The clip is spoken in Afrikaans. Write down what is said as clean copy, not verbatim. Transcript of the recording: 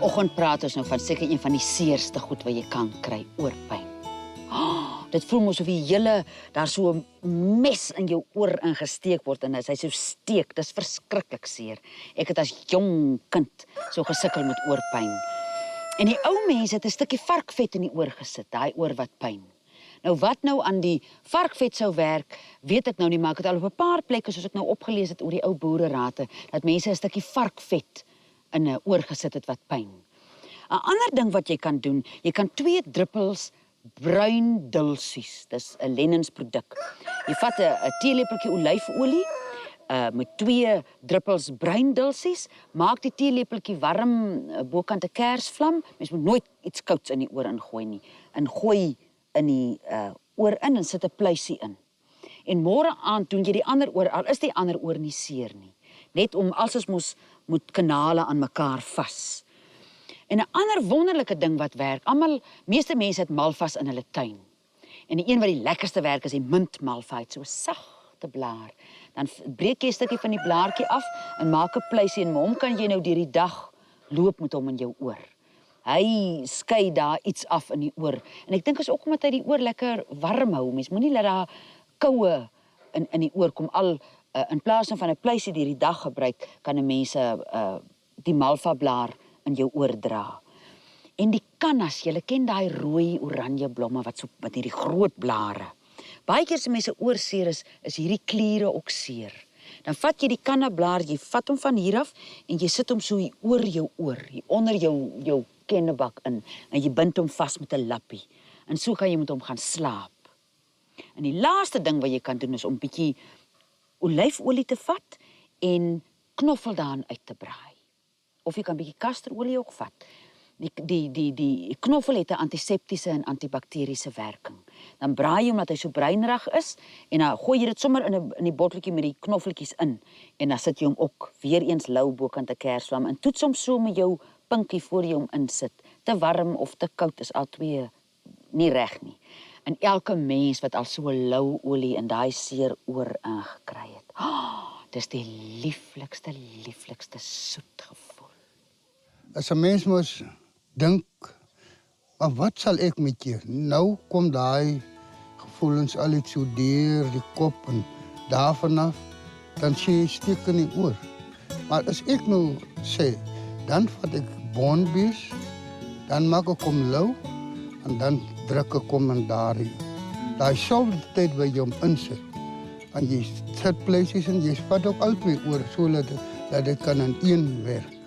Vanoggend praat ons nou van seker een van die seerste goed wat jy kan kry, oorpyn. Dit voel mos of daar so 'n mes in jou oor ingesteek word en hy so steek, dis verskriklik seer. Ek het as jong kind so gesukkel met oorpyn. En die ou mense het 'n stukkie varkvet in die oor gesit, daai oor wat pyn. Nou wat nou aan die varkvet sou werk, weet ek nou nie, maar ek het al op 'n paar plekke soos ek nou opgelees het oor die ou boererate, dat mense 'n stukkie varkvet in 'n oor gesit het wat pyn. 'n Ander ding wat jy kan doen, jy kan 2 druppels bruin dulsies, dis 'n Lennens-produk. Jy vat 'n teelepeltjie olyfolie met 2 druppels bruin dulsies, maak die teelepeltjie warm bokant 'n kersvlam. Mens moet nooit iets kouds in die oor ingooi nie. En gooi in die oor in en sit 'n pluisie in. En môre aand doen jy die ander oor, al is die ander oor nie seer nie. Net om as ons moet kanale aan mekaar vas. En 'n ander wonderlike ding wat werk, meeste mense het malvas in hulle tuin. En die een wat die lekkerste werk is die mintmalva, het so 'n sagte blaar. Dan breek jy 'n stukkie van die blaartjie af en maak 'n pluisie en hom kan jy nou deur die dag loop met hom in jou oor. Hy skei daar iets af in die oor. En ek dink is ook omdat hy die oor lekker warm hou. Mens moenie laat daar koue in die oor kom. In plaas van 'n pluisie deur die dag gebruik, kan 'n mens die malva blaar in jou oor dra. En die kannas, julle ken daai rooi oranje blomme wat so met hierdie groot blare. Baie keer as mense oor seer is hierdie kliere ook seer. Dan vat jy die kannablaar, jy vat hom van hier af en jy sit hom so hier oor jou oor, hier onder jou kennebak in en jy bind hom vas met 'n lappie. En so kan jy met hom gaan slaap. En die laaste ding wat jy kan doen is om 'n bietjie olyfolie te vat en knoffel daarin uit te braai. Of jy kan 'n bietjie kasterolie ook vat. Die knoffel het 'n antiseptiese en antibakteriese werking. Dan braai jy omdat hy so bruinrig is en dan gooi jy dit sommer in die botteltjie met die knoffeltjies in en dan sit jy hom ook weer eens lou bokant 'n kersvlam en toets hom so met jou pinkie voor jy hom insit. Te warm of te koud is albei nie reg nie. En elke mens wat al so 'n lou olie in daai seer oor ingekry het. Dis die lieflikste soet gevoel. As 'n mens mos dink, maar wat sal ek met jou? Nou kom daai gevoelens al iets so deur die kop en daarvan af, dan sê jy steek in die oor. Maar as ek nou sê, dan vat ek bonbies, dan maak ek hom lou en dan druk ek hom in daai selfde tyd by jy hom insit. En jy sit pleisies en jy vat ook albei oor, so dat dit kan in een werk.